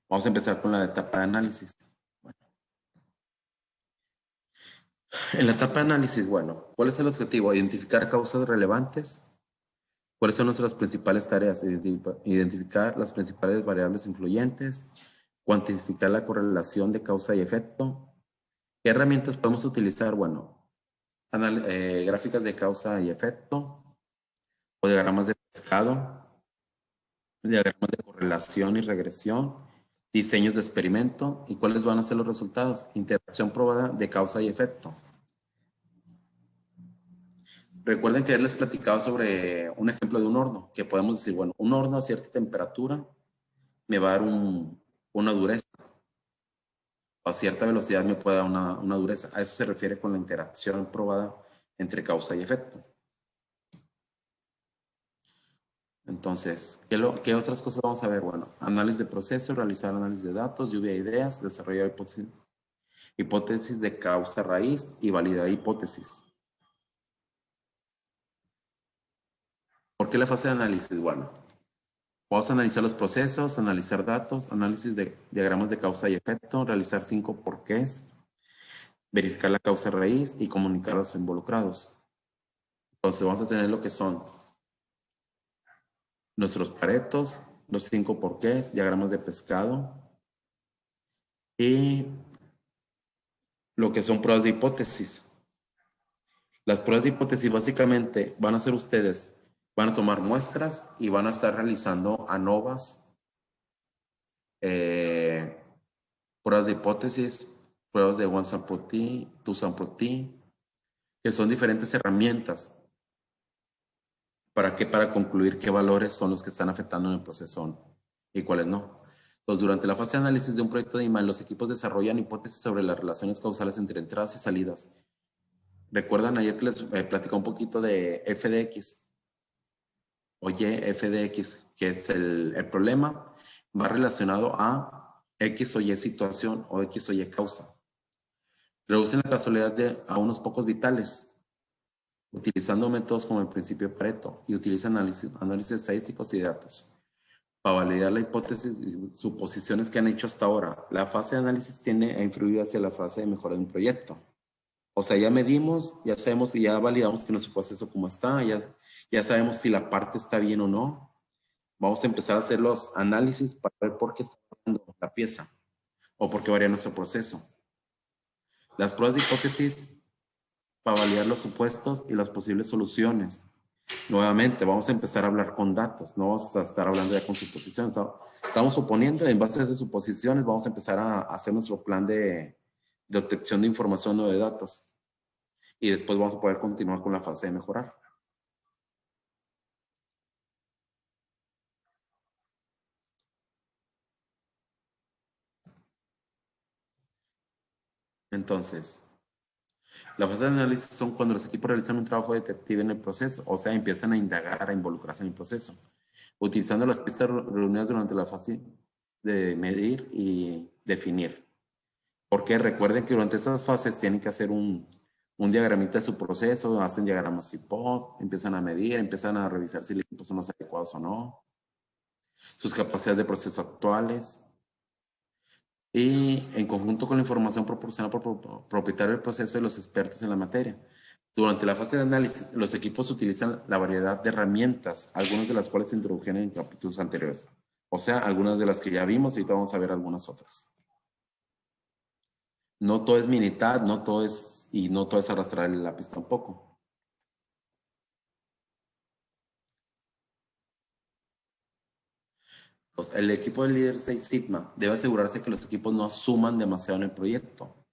Vamos a empezar con la etapa de análisis. Bueno, en la etapa de análisis, bueno, ¿cuál es el objetivo? Identificar causas relevantes. ¿Cuáles son nuestras principales tareas? Identificar las principales variables influyentes, cuantificar la correlación de causa y efecto. ¿Qué herramientas podemos utilizar? Bueno, gráficas de causa y efecto, o diagramas de pescado, diagramas de correlación y regresión, diseños de experimento. ¿Y cuáles van a ser los resultados? Interacción probada de causa y efecto. Recuerden que les platicaba sobre un ejemplo de un horno, que podemos decir, bueno, un horno a cierta temperatura me va a dar una dureza, o a cierta velocidad me puede dar una dureza. A eso se refiere con la interacción probada entre causa y efecto. Entonces, ¿qué otras cosas vamos a ver? Bueno, análisis de proceso, realizar análisis de datos, lluvia de ideas, desarrollar hipótesis de causa raíz y validar hipótesis. ¿Por qué la fase de análisis? Bueno, vamos a analizar los procesos, analizar datos, análisis de diagramas de causa y efecto, realizar 5 porqués, verificar la causa raíz y comunicar a los involucrados. Entonces vamos a tener lo que son nuestros paretos, los 5 porqués, diagramas de pescado y lo que son pruebas de hipótesis. Las pruebas de hipótesis básicamente van a ser ustedes, van a tomar muestras y van a estar realizando ANOVAs, pruebas de hipótesis, pruebas de one sample t, two sample t, que son diferentes herramientas. ¿Para qué? Para concluir qué valores son los que están afectando en el proceso y cuáles no. Entonces, durante la fase de análisis de un proyecto de IMAN, los equipos desarrollan hipótesis sobre las relaciones causales entre entradas y salidas. ¿Recuerdan ayer que les platicé un poquito de FDX? Oye, FDX, que es el problema, va relacionado a X o Y situación o X o Y causa. Reducen la casualidad a unos pocos vitales, utilizando métodos como el principio de Pareto, y utilizan análisis estadísticos y datos para validar la hipótesis y suposiciones que han hecho hasta ahora. La fase de análisis tiende a influir hacia la fase de mejora de un proyecto. O sea, ya medimos, ya sabemos y ya validamos que nuestro proceso como está, ya sabemos si la parte está bien o no. Vamos a empezar a hacer los análisis para ver por qué está variando la pieza o por qué varía nuestro proceso. Las pruebas de hipótesis para validar los supuestos y las posibles soluciones. Nuevamente, vamos a empezar a hablar con datos, no vamos a estar hablando ya con suposiciones. Estamos suponiendo, en base a esas suposiciones, vamos a empezar a hacer nuestro plan de obtención de información o de datos. Y después vamos a poder continuar con la fase de mejorar. Entonces, la fase de análisis son cuando los equipos realizan un trabajo detective en el proceso, o sea, empiezan a indagar, a involucrarse en el proceso, utilizando las pistas reunidas durante la fase de medir y definir. Porque recuerden que durante esas fases tienen que hacer un diagramita de su proceso, hacen diagramas IPOC, empiezan a medir, empiezan a revisar si los equipos son los adecuados o no, sus capacidades de proceso actuales, y en conjunto con la información proporcionada por propietario del proceso y los expertos en la materia. Durante la fase de análisis, los equipos utilizan la variedad de herramientas, algunas de las cuales se introdujeron en capítulos anteriores. O sea, algunas de las que ya vimos y ahorita vamos a ver algunas otras. No todo es Minitab, no todo es arrastrar el lápiz tampoco. Pues el equipo de líder 6 Sigma debe asegurarse que los equipos no asuman demasiado en el proyecto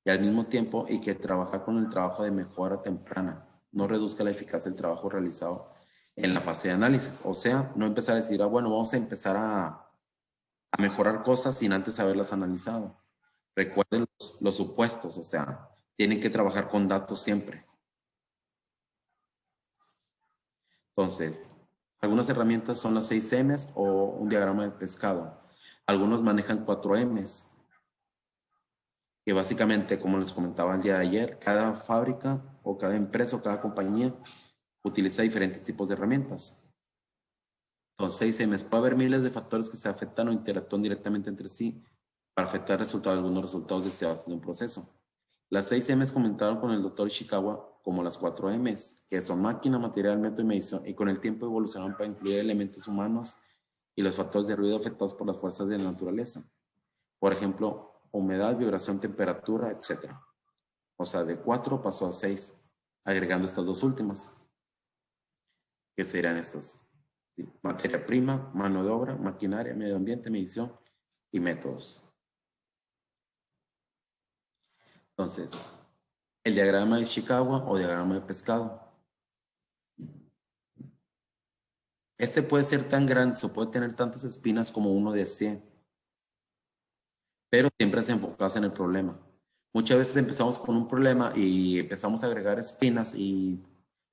y al mismo tiempo y que trabajar con el trabajo de mejora temprana no reduzca la eficacia del trabajo realizado en la fase de análisis. O sea, no empezar a decir, bueno, vamos a empezar a mejorar cosas sin antes haberlas analizado. Recuerden los supuestos, o sea, tienen que trabajar con datos siempre. Entonces, algunas herramientas son las 6 M's o un diagrama de pescado. Algunos manejan 4 M's, que básicamente, como les comentaba el día de ayer, cada fábrica o cada empresa o cada compañía utiliza diferentes tipos de herramientas. Los 6Ms. Puede haber miles de factores que se afectan o interactúan directamente entre sí para afectar algunos resultados deseados de un proceso. Las 6Ms comentaron con el doctor Ishikawa como las 4Ms, que son máquina, material, método y medición, y con el tiempo evolucionaron para incluir elementos humanos y los factores de ruido afectados por las fuerzas de la naturaleza. Por ejemplo, humedad, vibración, temperatura, etc. O sea, de 4 pasó a 6, agregando estas dos últimas, que serían estas. ¿Sí? Materia prima, mano de obra, maquinaria, medio ambiente, medición y métodos. Entonces, el diagrama de Ishikawa o diagrama de pescado. Este puede ser tan grande o puede tener tantas espinas como uno de 100, pero siempre se enfoca en el problema. Muchas veces empezamos con un problema y empezamos a agregar espinas y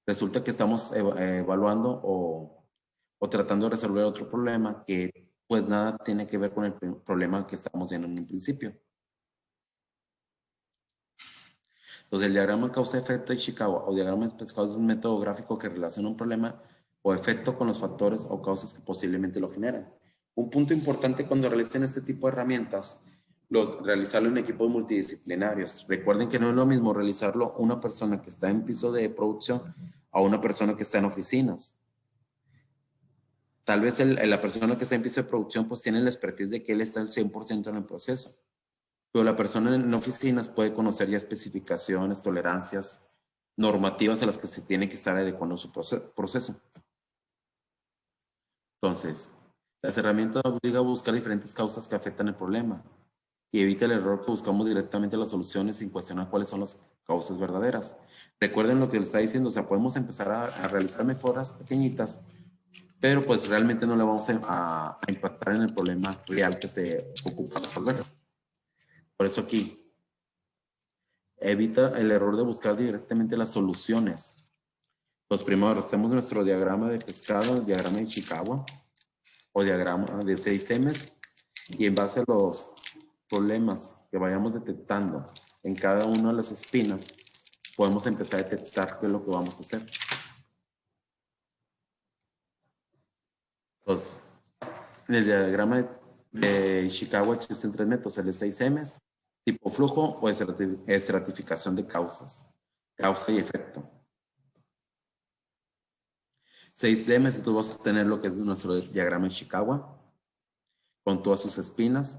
resulta que estamos evaluando o tratando de resolver otro problema que pues nada tiene que ver con el problema que estamos viendo en un principio. Entonces el diagrama causa-efecto de Ishikawa o diagrama de pescado es un método gráfico que relaciona un problema o efecto con los factores o causas que posiblemente lo generan. Un punto importante cuando realicen este tipo de herramientas, realizarlo en equipos multidisciplinarios. Recuerden que no es lo mismo realizarlo una persona que está en piso de producción a una persona que está en oficinas. Tal vez la persona que está en piso de producción pues tiene la expertise de que él está al 100% en el proceso. Pero la persona en oficinas puede conocer ya especificaciones, tolerancias, normativas a las que se tiene que estar adecuando su proceso. Entonces, las herramientas obligan a buscar diferentes causas que afectan el problema y evita el error que buscamos directamente las soluciones sin cuestionar cuáles son las causas verdaderas. Recuerden lo que les está diciendo, o sea, podemos empezar a realizar mejoras pequeñitas, pero pues realmente no le vamos a impactar en el problema real que se ocupa resolver. Por eso aquí, evita el error de buscar directamente las soluciones. Pues primero hacemos nuestro diagrama de pescado, diagrama de Ishikawa o diagrama de 6Ms y en base a los problemas que vayamos detectando en cada una de las espinas, podemos empezar a detectar qué es lo que vamos a hacer. Entonces, en el diagrama de Ishikawa existen 3 métodos, el de 6Ms, tipo flujo o estratificación de causas, causa y efecto. 6D, entonces vamos a tener lo que es nuestro diagrama de Ishikawa, con todas sus espinas.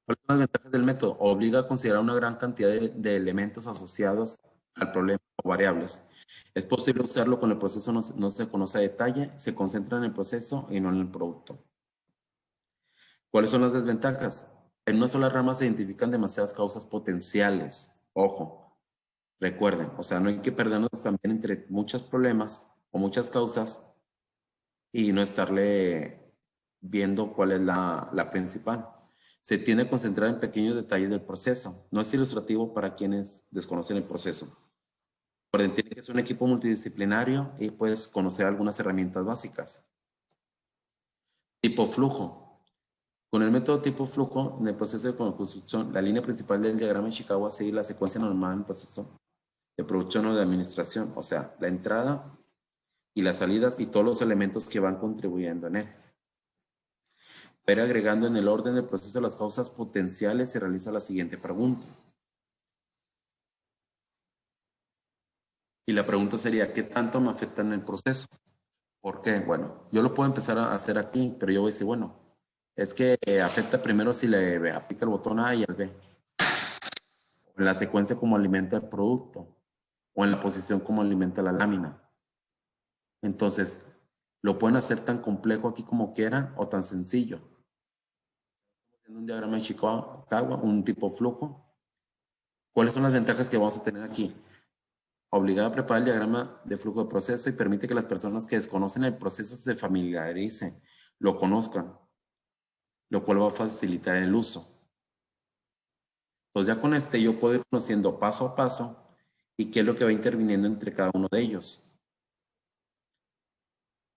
¿Cuáles son las ventajas del método? Obliga a considerar una gran cantidad de elementos asociados al problema o variables. Es posible usarlo cuando el proceso no se conoce a detalle, se concentra en el proceso y no en el producto. ¿Cuáles son las desventajas? En una sola rama se identifican demasiadas causas potenciales. Ojo, recuerden, o sea, no hay que perdernos también entre muchos problemas o muchas causas y no estarle viendo cuál es la principal. Se tiende a concentrar en pequeños detalles del proceso. No es ilustrativo para quienes desconocen el proceso. Tiene que ser un equipo multidisciplinario y puedes conocer algunas herramientas básicas. Tipo flujo. Con el método tipo flujo, en el proceso de construcción, la línea principal del diagrama de Ishikawa sigue la secuencia normal en el proceso de producción o de administración, o sea, la entrada y las salidas y todos los elementos que van contribuyendo en él. Pero agregando en el orden del proceso de las causas potenciales, se realiza la siguiente pregunta. Y la pregunta sería, ¿qué tanto me afecta en el proceso? ¿Por qué? Bueno, yo lo puedo empezar a hacer aquí, pero yo voy a decir, bueno, es que afecta primero si le aplica el botón A y el B, o en la secuencia como alimenta el producto, o en la posición como alimenta la lámina. Entonces, lo pueden hacer tan complejo aquí como quieran o tan sencillo. En un diagrama de Ishikawa, un tipo flujo. ¿Cuáles son las ventajas que vamos a tener aquí? Obligado a preparar el diagrama de flujo de proceso y permite que las personas que desconocen el proceso se familiaricen, lo conozcan, lo cual va a facilitar el uso. Entonces ya con este yo puedo ir conociendo paso a paso y qué es lo que va interviniendo entre cada uno de ellos.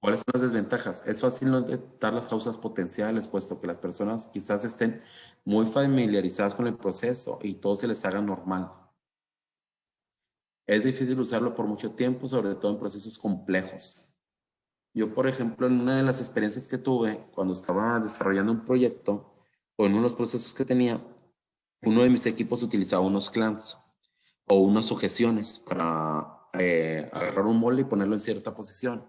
¿Cuáles son las desventajas? Es fácil no detectar las causas potenciales, puesto que las personas quizás estén muy familiarizadas con el proceso y todo se les haga normal. Es difícil usarlo por mucho tiempo, sobre todo en procesos complejos. Yo, por ejemplo, en una de las experiencias que tuve cuando estaba desarrollando un proyecto o en uno de los procesos que tenía, uno de mis equipos utilizaba unos clamps o unas sujeciones para agarrar un molde y ponerlo en cierta posición.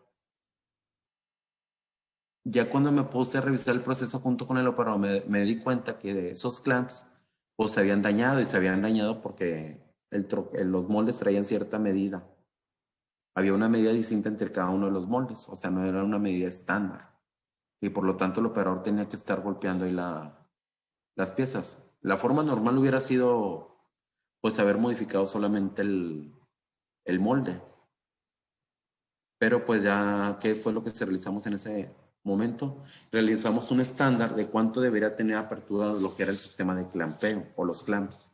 Ya cuando me puse a revisar el proceso junto con el operador, me di cuenta que esos clamps pues se habían dañado y se habían dañado porque los moldes traían cierta medida. Había una medida distinta entre cada uno de los moldes, o sea, no era una medida estándar. Y por lo tanto el operador tenía que estar golpeando ahí las piezas. La forma normal hubiera sido pues haber modificado solamente el molde. Pero pues ya, ¿qué fue lo que se realizamos en ese momento? Realizamos un estándar de cuánto debería tener apertura lo que era el sistema de clampeo o los clamps.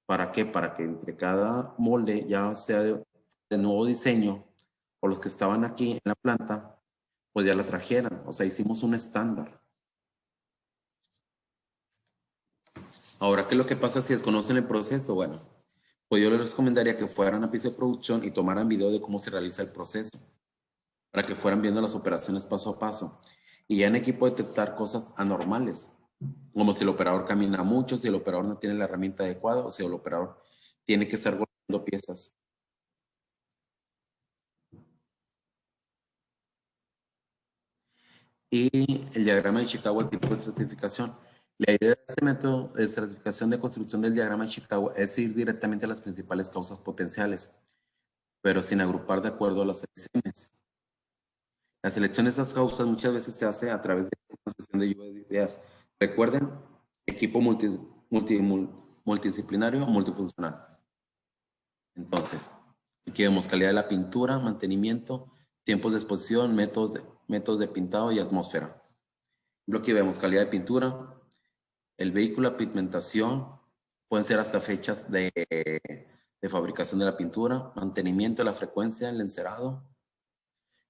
¿Para qué? Para que entre cada molde, ya sea de nuevo diseño o los que estaban aquí en la planta, pues ya la trajeran. O sea, hicimos un estándar. Ahora, ¿qué es lo que pasa si desconocen el proceso? Bueno, pues yo les recomendaría que fueran a piso de producción y tomaran video de cómo se realiza el proceso, para que fueran viendo las operaciones paso a paso. Y ya en equipo detectar cosas anormales, como si el operador camina mucho, si el operador no tiene la herramienta adecuada o si el operador tiene que estar golpeando piezas. Y el diagrama de Chicago, el tipo de estratificación. La idea de este método de estratificación de construcción del diagrama de Chicago es ir directamente a las principales causas potenciales, pero sin agrupar de acuerdo a las selecciones. La selección de esas causas muchas veces se hace a través de una sesión de lluvia de ideas. Recuerden, equipo multidisciplinario, multifuncional. Entonces, aquí vemos calidad de la pintura, mantenimiento, tiempos de exposición, métodos de pintado y atmósfera. Aquí vemos calidad de pintura, el vehículo, la pigmentación, pueden ser hasta fechas de fabricación de la pintura, mantenimiento, la frecuencia, el encerado,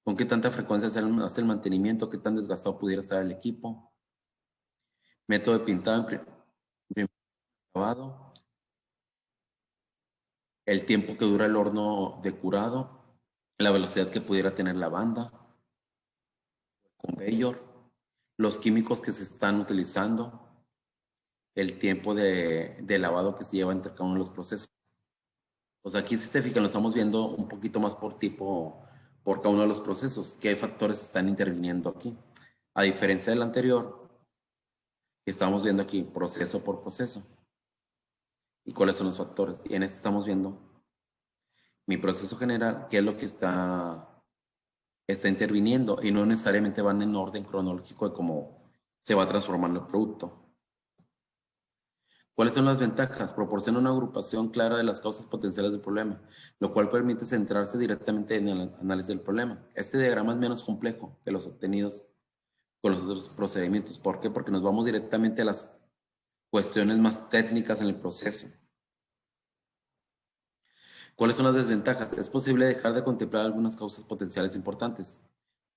con qué tanta frecuencia hace el mantenimiento, qué tan desgastado pudiera estar el equipo, método de pintado, lavado, el tiempo que dura el horno de curado, la velocidad que pudiera tener la banda, conveyor, los químicos que se están utilizando, el tiempo de lavado que se lleva entre cada uno de los procesos. Pues aquí si se fijan, lo estamos viendo un poquito más por tipo, por cada uno de los procesos, qué factores están interviniendo aquí. A diferencia del anterior, que estamos viendo aquí proceso por proceso y cuáles son los factores. Y en este estamos viendo mi proceso general, qué es lo que está interviniendo y no necesariamente van en orden cronológico de cómo se va transformando el producto. ¿Cuáles son las ventajas? Proporciona una agrupación clara de las causas potenciales del problema, lo cual permite centrarse directamente en el análisis del problema. Este diagrama es menos complejo que los obtenidos con los otros procedimientos. ¿Por qué? Porque nos vamos directamente a las cuestiones más técnicas en el proceso. ¿Cuáles son las desventajas? Es posible dejar de contemplar algunas causas potenciales importantes.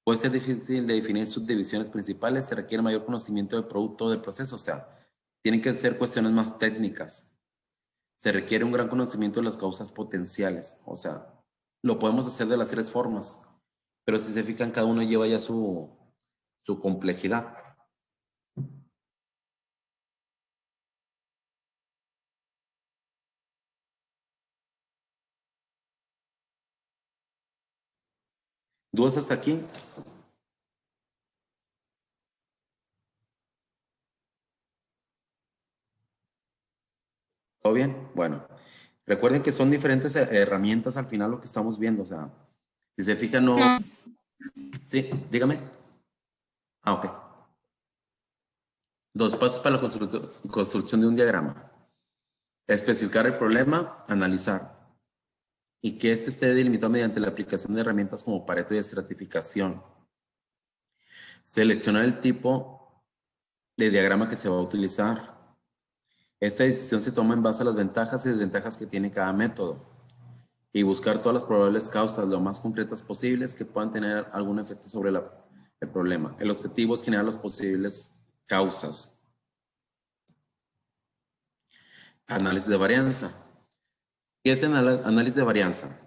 Puede ser difícil de definir subdivisiones principales, se requiere mayor conocimiento del producto o del proceso, o sea, tienen que ser cuestiones más técnicas. Se requiere un gran conocimiento de las causas potenciales, o sea, lo podemos hacer de las tres formas, pero si se fijan, cada uno lleva ya su complejidad. ¿Dudas hasta aquí? ¿Todo bien? Bueno, recuerden que son diferentes herramientas al final lo que estamos viendo, o sea, si se fijan, no... No, Sí, dígame. Ah, ok. Dos pasos para la construcción de un diagrama. Especificar el problema, analizar. Y que este esté delimitado mediante la aplicación de herramientas como Pareto y estratificación. Seleccionar el tipo de diagrama que se va a utilizar. Esta decisión se toma en base a las ventajas y desventajas que tiene cada método. Y buscar todas las probables causas lo más concretas posibles que puedan tener algún efecto sobre el problema. El objetivo es generar las posibles causas. Análisis de varianza. ¿Qué es el análisis de varianza?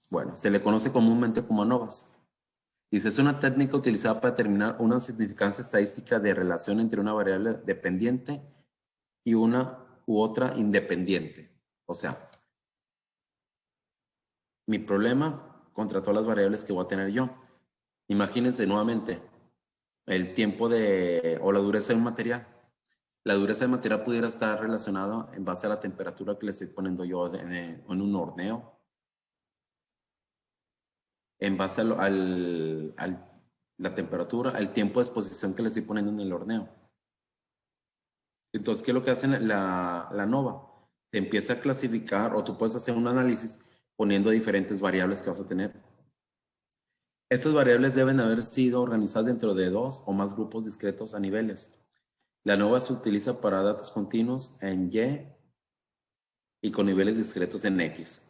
Bueno, se le conoce comúnmente como ANOVAs. Dice, es una técnica utilizada para determinar una significancia estadística de relación entre una variable dependiente y una u otra independiente. O sea, mi problema contra todas las variables que voy a tener yo. Imagínense nuevamente el tiempo o la dureza de un material. La dureza del material pudiera estar relacionada en base a la temperatura que le estoy poniendo yo en un horneo, en base la temperatura, al tiempo de exposición que le estoy poniendo en el horneo. Entonces, ¿qué es lo que hace la NOVA? Te empieza a clasificar o tú puedes hacer un análisis poniendo diferentes variables que vas a tener. Estas variables deben haber sido organizadas dentro de 2 o más grupos discretos a niveles. La NOVA se utiliza para datos continuos en Y con niveles discretos en X.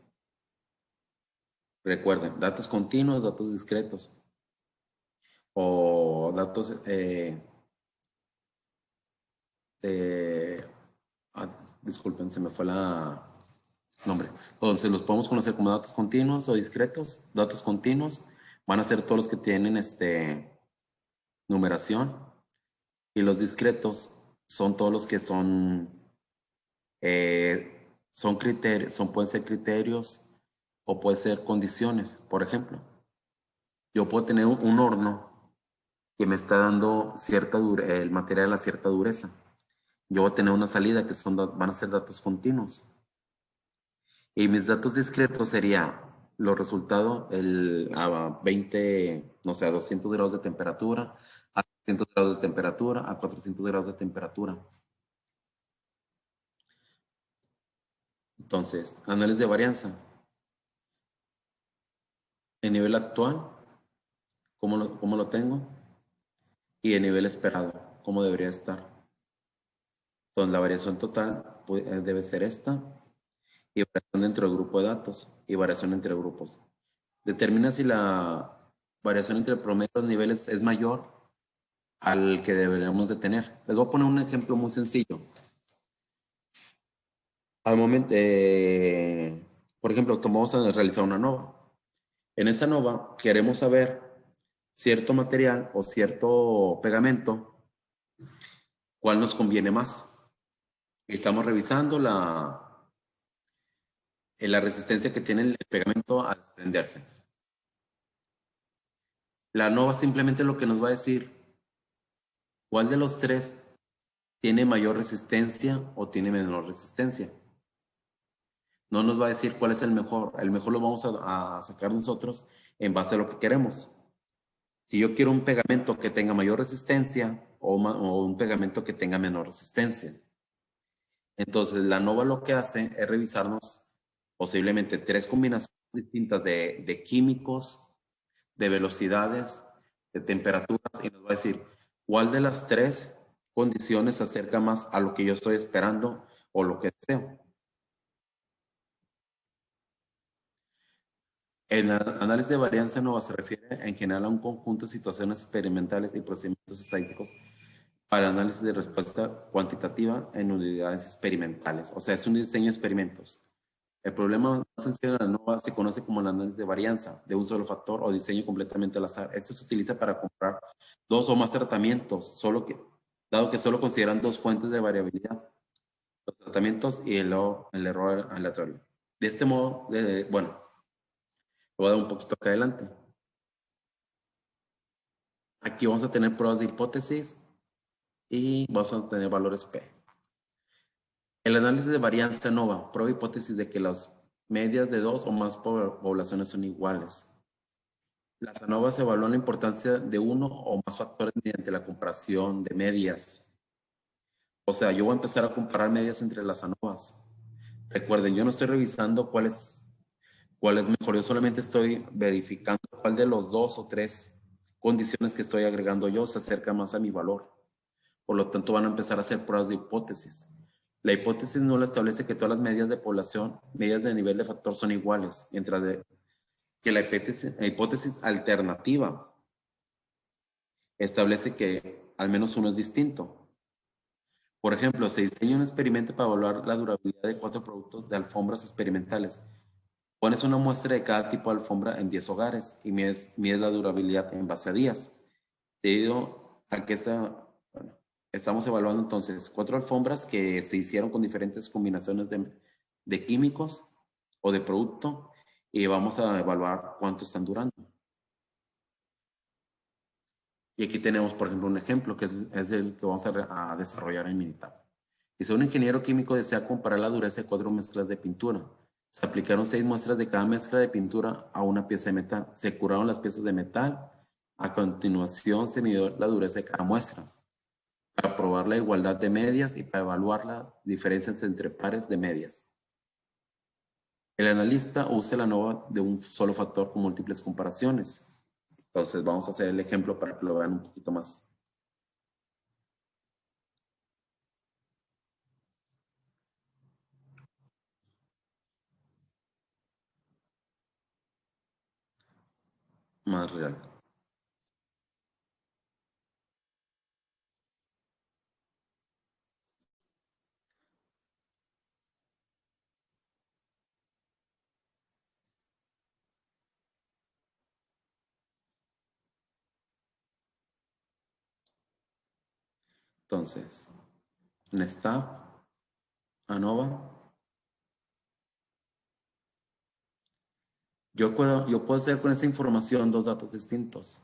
Recuerden, datos continuos, datos discretos. O datos disculpen, se me fue la nombre. Entonces los podemos conocer como datos continuos o discretos. Datos continuos van a ser todos los que tienen numeración. Y los discretos son todos los que son criterios, pueden ser criterios o pueden ser condiciones. Por ejemplo, yo puedo tener un horno que me está dando el material a cierta dureza. Yo voy a tener una salida que van a ser datos continuos. Y mis datos discretos sería los resultados a 20, no sé, a 200 grados de temperatura, a 300 grados de temperatura, a 400 grados de temperatura. Entonces, análisis de varianza. En nivel actual, ¿cómo lo tengo? Y el nivel esperado, ¿cómo debería estar? Entonces, la variación total debe ser esta, y variación dentro del grupo de datos, y variación entre grupos. Determina si la variación entre el promedio de los niveles es mayor al que deberíamos de tener. Les voy a poner un ejemplo muy sencillo. Al momento, por ejemplo, vamos a realizar una nova. En esa nova queremos saber cierto material o cierto pegamento, cuál nos conviene más. Estamos revisando la resistencia que tiene el pegamento al desprenderse. La nova simplemente lo que nos va a decir, ¿cuál de los tres tiene mayor resistencia o tiene menor resistencia? No nos va a decir cuál es el mejor. El mejor lo vamos a sacar nosotros en base a lo que queremos. Si yo quiero un pegamento que tenga mayor resistencia o un pegamento que tenga menor resistencia. Entonces, la NOVA lo que hace es revisarnos posiblemente 3 combinaciones distintas de químicos, de velocidades, de temperaturas, y nos va a decir cuál de las 3 condiciones se acerca más a lo que yo estoy esperando o lo que deseo. El análisis de varianza NOVA se refiere en general a un conjunto de situaciones experimentales y procedimientos estadísticos para análisis de respuesta cuantitativa en unidades experimentales. O sea, es un diseño de experimentos. El problema más sencillo de la NOVA se conoce como el análisis de varianza de un solo factor o diseño completamente al azar. Esto se utiliza para comparar 2 o más tratamientos, dado que solo consideran 2 fuentes de variabilidad, los tratamientos y el error aleatorio. De este modo, bueno, lo voy a dar un poquito acá adelante. Aquí vamos a tener pruebas de hipótesis y vamos a tener valores P. El análisis de varianza NOVA prueba hipótesis de que las medias de 2 o más poblaciones son iguales. Las ANOVAs evalúan la importancia de uno o más factores mediante la comparación de medias. O sea, yo voy a empezar a comparar medias entre las ANOVAs. Recuerden, yo no estoy revisando cuál es mejor, yo solamente estoy verificando cuál de los 2 o 3 condiciones que estoy agregando yo se acerca más a mi valor. Por lo tanto, van a empezar a hacer pruebas de hipótesis. La hipótesis no la establece que todas las medidas de población, medidas de nivel de factor son iguales, mientras que la hipótesis alternativa establece que al menos uno es distinto. Por ejemplo, se diseña un experimento para evaluar la durabilidad de 4 productos de alfombras experimentales. Pones una muestra de cada tipo de alfombra en 10 hogares y mides la durabilidad en base a días. Debido a que bueno, estamos evaluando entonces 4 alfombras que se hicieron con diferentes combinaciones de químicos o de producto y vamos a evaluar cuánto están durando. Y aquí tenemos, por ejemplo, un ejemplo que es el que vamos a desarrollar en Minitab. Dice, un ingeniero químico desea comparar la dureza de 4 mezclas de pintura. Se aplicaron 6 muestras de cada mezcla de pintura a una pieza de metal. Se curaron las piezas de metal. A continuación se midió la dureza de cada muestra para probar la igualdad de medias y para evaluar las diferencias entre pares de medias. El analista usa la ANOVA de un solo factor con múltiples comparaciones. Entonces vamos a hacer el ejemplo para que lo vean un poquito más real. Entonces, Nestaff, ANOVA. Yo puedo hacer con esta información 2 datos distintos.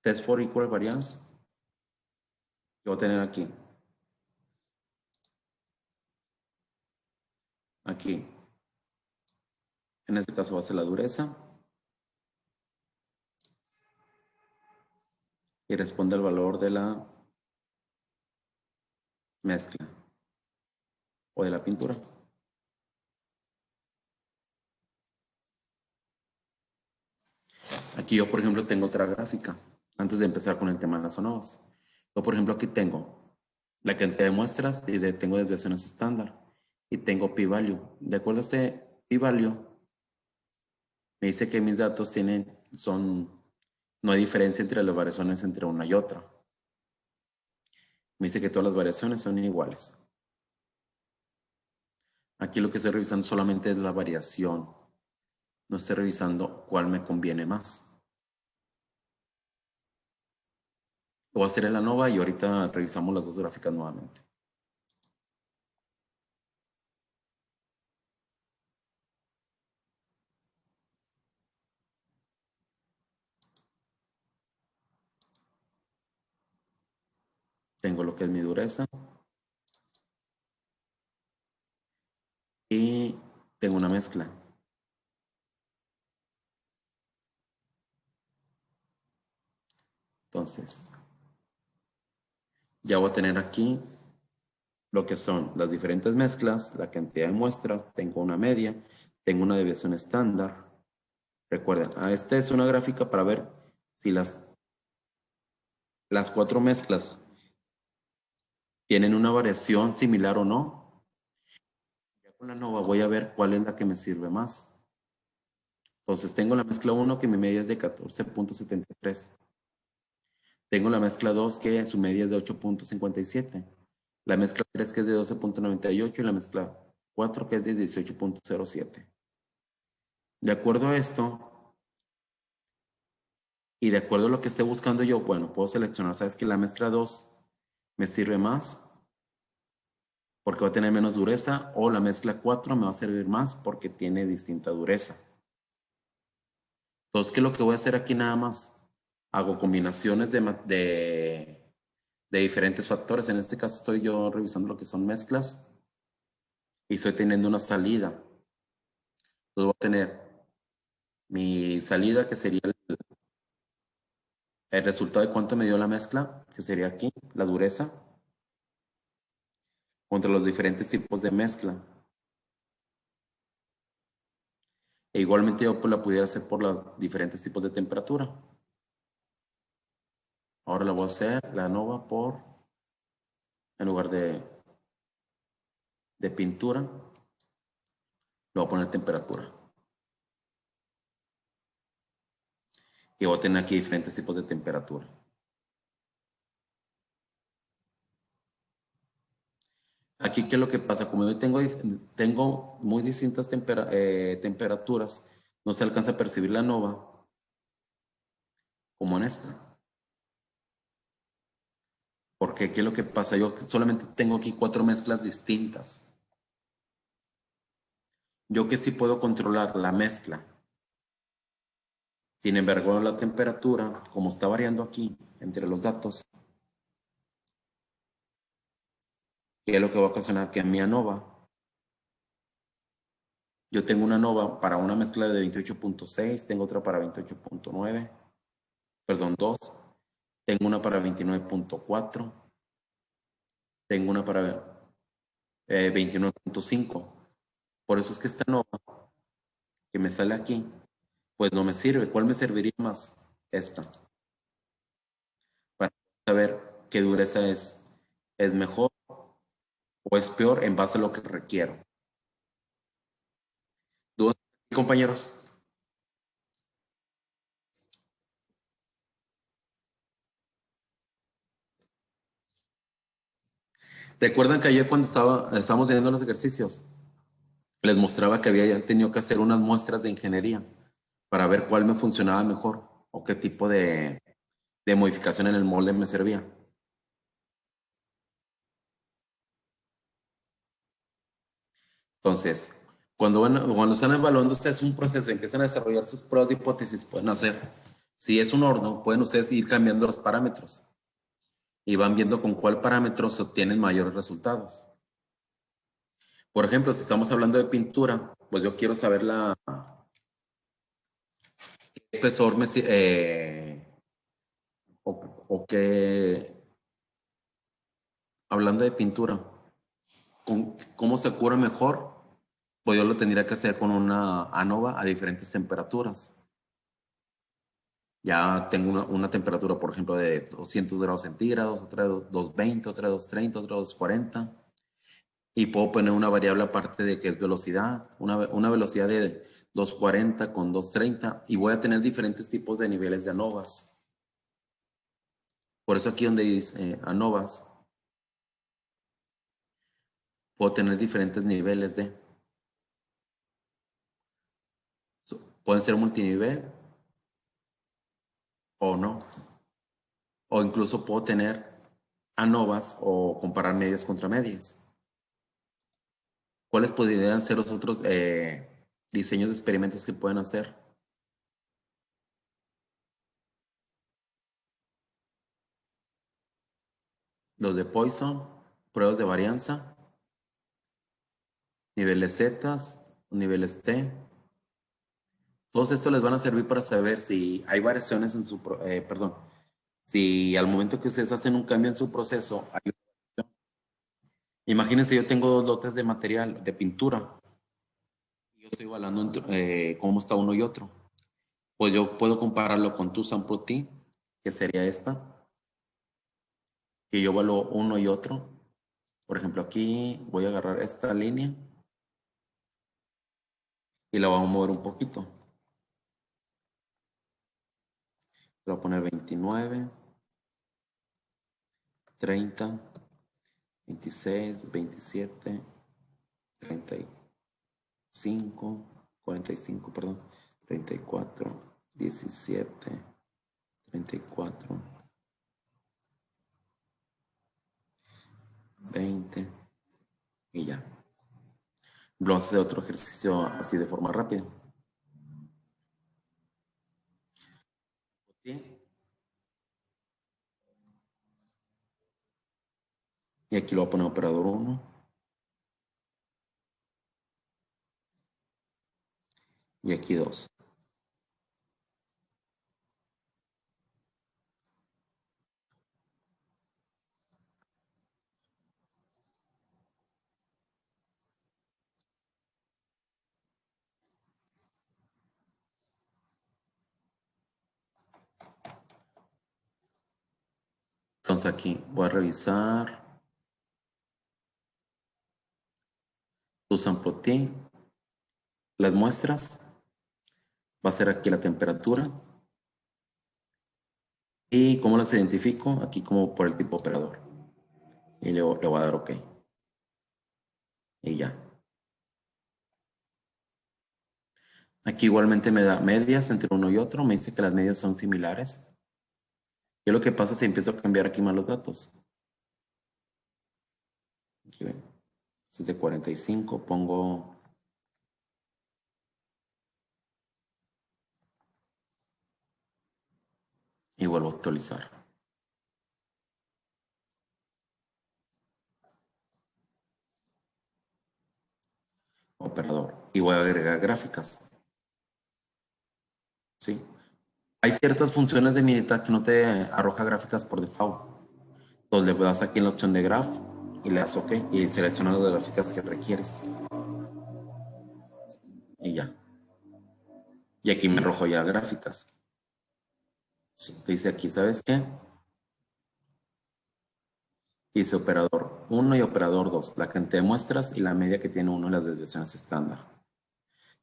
Test for equal variance. Yo voy a tener aquí. Aquí. En este caso va a ser la dureza. Y responde al valor de la mezcla o de la pintura. Aquí yo, por ejemplo, tengo otra gráfica. Antes de empezar con el tema de las ONOVAs. Yo, por ejemplo, aquí tengo la cantidad de muestras y tengo desviaciones estándar. Y tengo p-value. De acuerdo a este p-value, me dice que mis datos no hay diferencia entre las variaciones entre una y otra. Me dice que todas las variaciones son iguales. Aquí lo que estoy revisando solamente es la variación. No estoy revisando cuál me conviene más. Lo voy a hacer en la ANOVA y ahorita revisamos las 2 gráficas nuevamente. Tengo lo que es mi dureza. Y tengo una mezcla. Entonces, ya voy a tener aquí lo que son las diferentes mezclas, la cantidad de muestras, tengo una media, tengo una desviación estándar. Recuerden, esta es una gráfica para ver si las 4 mezclas tienen una variación similar o no. Ya con la ANOVA voy a ver cuál es la que me sirve más. Entonces tengo la mezcla 1 que mi media es de 14.73. Tengo la mezcla 2 que su media es de 8.57. La mezcla 3 que es de 12.98 y la mezcla 4 que es de 18.07. De acuerdo a esto y de acuerdo a lo que esté buscando yo, bueno, puedo seleccionar, ¿sabes que la mezcla 2 me sirve más porque va a tener menos dureza o la mezcla 4 me va a servir más porque tiene distinta dureza? Entonces, ¿qué es lo que voy a hacer aquí nada más? Hago combinaciones de diferentes factores. En este caso estoy yo revisando lo que son mezclas y estoy teniendo una salida. Entonces voy a tener mi salida que sería el resultado de cuánto me dio la mezcla, que sería aquí, la dureza, contra los diferentes tipos de mezcla. E igualmente yo pues, la pudiera hacer por los diferentes tipos de temperatura. Ahora la voy a hacer, la ANOVA en lugar de pintura, le voy a poner temperatura. Y voy a tener aquí diferentes tipos de temperatura. Aquí, ¿qué es lo que pasa? Como yo tengo muy distintas temperaturas, no se alcanza a percibir la nova como en esta. Porque ¿qué es lo que pasa? Yo solamente tengo aquí 4 mezclas distintas. Yo que sí puedo controlar la mezcla. Sin embargo, la temperatura, como está variando aquí entre los datos, ¿qué es lo que va a ocasionar? Que en mi ANOVA, yo tengo una ANOVA para una mezcla de 28.6, tengo otra para 28.9, perdón, 2, tengo una para 29.4, tengo una para 29.5. Por eso es que esta ANOVA que me sale aquí, pues no me sirve. ¿Cuál me serviría más? Esta. Para saber qué dureza es mejor o es peor en base a lo que requiero. ¿Dudas, compañeros? ¿Recuerdan que ayer cuando estábamos viendo los ejercicios, les mostraba que había tenido que hacer unas muestras de ingeniería para ver cuál me funcionaba mejor o qué tipo de modificación en el molde me servía? Entonces, cuando están evaluando ustedes un proceso y empiezan a desarrollar sus pruebas de hipótesis, pueden hacer, si es un horno, pueden ustedes ir cambiando los parámetros y van viendo con cuál parámetro se obtienen mayores resultados. Por ejemplo, si estamos hablando de pintura, pues yo quiero saber qué espesor o qué, hablando de pintura, cómo se cura mejor, pues yo lo tendría que hacer con una ANOVA a diferentes temperaturas. Ya tengo una temperatura, por ejemplo, de 200 grados centígrados, otra de 220, otra de 230, otra de 240. Y puedo poner una variable aparte de que es velocidad, una velocidad de 240 con 230. Y voy a tener diferentes tipos de niveles de ANOVAs. Por eso aquí donde dice ANOVAs, puedo tener diferentes niveles de. Pueden ser multinivel o no. O incluso puedo tener ANOVAs o comparar medias contra medias. ¿Cuáles podrían ser los otros diseños de experimentos que pueden hacer? Los de Poisson, pruebas de varianza, niveles Z, niveles T. Todos estos les van a servir para saber si hay variaciones en perdón, si al momento que ustedes hacen un cambio en su proceso, imagínense, yo tengo 2 lotes de material, de pintura, y yo estoy evaluando cómo está uno y otro. Pues yo puedo compararlo con tu sample T, que sería esta, que yo evalúo uno y otro. Por ejemplo, aquí voy a agarrar esta línea y la vamos a mover un poquito. Le voy a poner 29, 30, 26, 27, 35, 45, perdón, 34, 17, 34, 20 y ya. Vamos a hacer otro ejercicio así de forma rápida. Y aquí lo voy a poner operador 1 y aquí 2. Entonces aquí voy a revisar tu sample T, las muestras, va a ser aquí la temperatura. ¿Y cómo las identifico? Aquí como por el tipo operador. Y le voy a dar OK. Y ya. Aquí igualmente me da medias entre uno y otro. Me dice que las medias son similares. ¿Qué es lo que pasa si empiezo a cambiar aquí más los datos? Aquí ven. Este es de 45. Pongo... Y vuelvo a actualizar. Operador. Y voy a agregar gráficas. ¿Sí? Hay ciertas funciones de Minitab que no te arroja gráficas por default. Entonces le das aquí en la opción de Graph y le das OK y seleccionas las gráficas que requieres. Y ya. Y aquí me arrojó ya gráficas. Sí, dice aquí, ¿sabes qué? Dice operador 1 y operador 2, la cantidad de muestras y la media que tiene uno en las desviaciones estándar.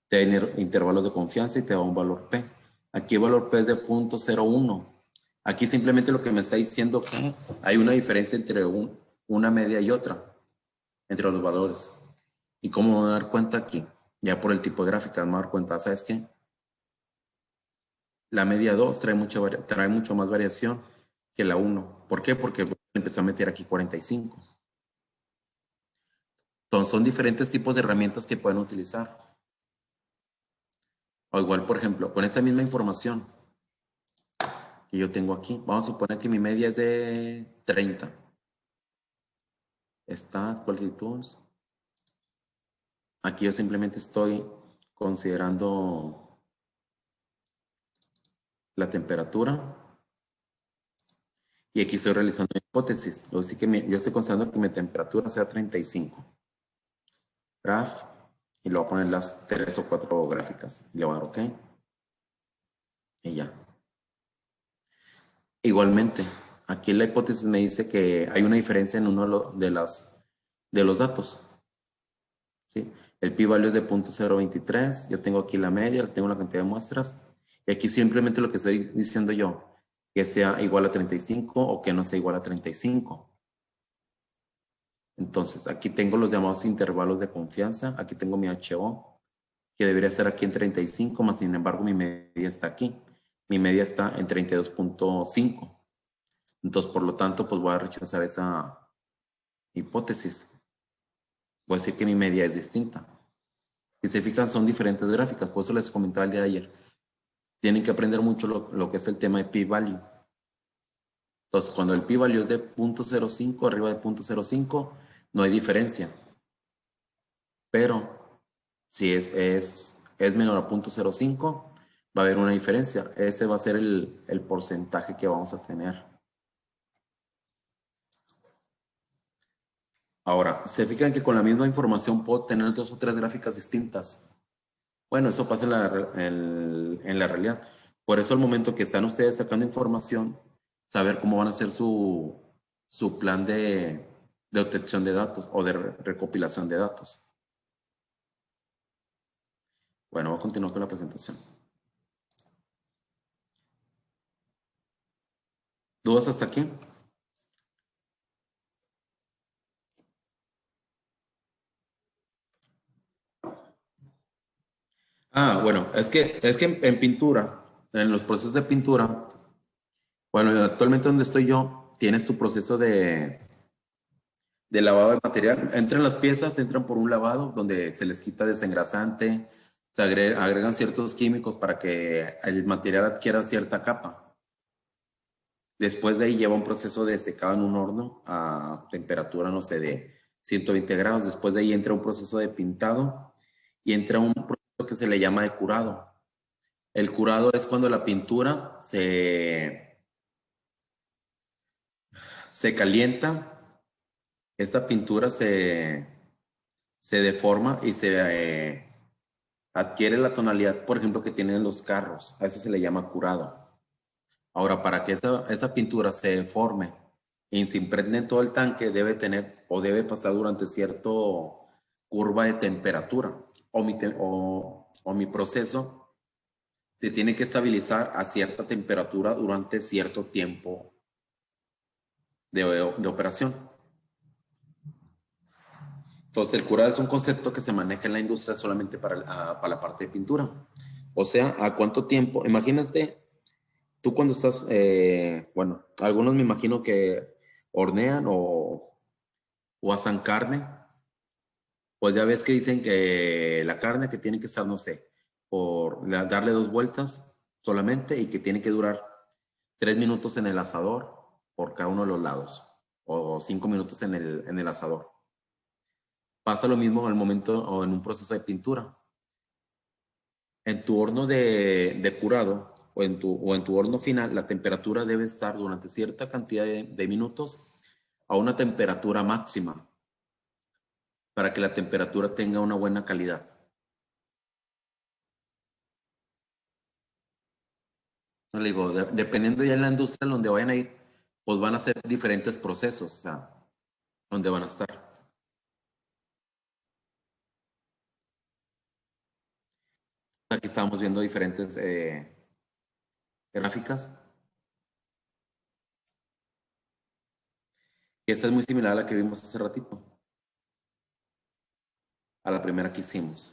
Te da intervalos de confianza y te da un valor P. Aquí el valor P es de 0.01. Aquí simplemente lo que me está diciendo que hay una diferencia entre una media y otra, entre los valores. ¿Y cómo me voy a dar cuenta aquí? Ya por el tipo de gráfica me voy a dar cuenta, ¿sabes qué? La media 2 trae mucho más variación que la 1. ¿Por qué? Porque empezó a meter aquí 45. Entonces, son diferentes tipos de herramientas que pueden utilizar. O igual, por ejemplo, con esta misma información que yo tengo aquí, vamos a suponer que mi media es de 30. Stat, Quality Tools. Aquí yo simplemente estoy considerando la temperatura y aquí estoy realizando una hipótesis. Yo estoy considerando que mi temperatura sea 35. Graph, y le voy a poner las 3 o 4 gráficas. Y le voy a dar OK. Y ya. Igualmente, aquí la hipótesis me dice que hay una diferencia en uno de los datos. ¿Sí? El p-value es de 0.023. Yo tengo aquí la media, tengo la cantidad de muestras. Y aquí simplemente lo que estoy diciendo yo, que sea igual a 35 o que no sea igual a 35. Entonces, aquí tengo los llamados intervalos de confianza. Aquí tengo mi HO, que debería estar aquí en 35, más sin embargo mi media está aquí. Mi media está en 32.5. Entonces, por lo tanto, pues voy a rechazar esa hipótesis. Voy a decir que mi media es distinta. Si se fijan, son diferentes gráficas. Por eso les comentaba el día de ayer. Tienen que aprender mucho lo que es el tema de p-value. Entonces, cuando el p-value es de 0.05, arriba de 0.05, no hay diferencia. Pero si es menor a 0.05, va a haber una diferencia. Ese va a ser el porcentaje que vamos a tener. Ahora, se fijan que con la misma información puedo tener 2 o 3 gráficas distintas. Bueno, eso pasa en la realidad. Por eso al momento que están ustedes sacando información, saber cómo van a hacer su plan de obtención de datos o de recopilación de datos. Bueno, voy a continuar con la presentación. ¿Dudas hasta aquí? Ah, bueno, es que en pintura, en los procesos de pintura, bueno, actualmente donde estoy yo, tienes tu proceso de lavado de material. Entran las piezas, entran por un lavado donde se les quita desengrasante, se agregan ciertos químicos para que el material adquiera cierta capa. Después de ahí lleva un proceso de secado en un horno a temperatura, no sé, de 120 grados. Después de ahí entra un proceso de pintado y entra un proceso que se le llama de curado. El curado es cuando la pintura se calienta. Esta pintura se deforma y adquiere la tonalidad, por ejemplo, que tienen los carros. A eso se le llama curado. Ahora, para que esa pintura se deforme y se impregne en todo el tanque, debe tener o debe pasar durante cierto curva de temperatura. O mi proceso se tiene que estabilizar a cierta temperatura durante cierto tiempo de operación. Entonces, el curado es un concepto que se maneja en la industria solamente para la parte de pintura. O sea, ¿a cuánto tiempo? Imagínate, tú cuando estás, bueno, algunos me imagino que hornean o asan carne, pues ya ves que dicen que la carne que tiene que estar, no sé, darle 2 vueltas solamente y que tiene que durar 3 minutos en el asador por cada uno de los lados o 5 minutos en el asador. Pasa lo mismo al momento o en un proceso de pintura. En tu horno de curado o en tu horno final, la temperatura debe estar durante cierta cantidad de minutos a una temperatura máxima para que la temperatura tenga una buena calidad. No le digo, dependiendo ya en la industria en donde vayan a ir, pues van a ser diferentes procesos, o sea, donde van a estar. Aquí estamos viendo diferentes gráficas. Y esa es muy similar a la que vimos hace ratito, a la primera que hicimos.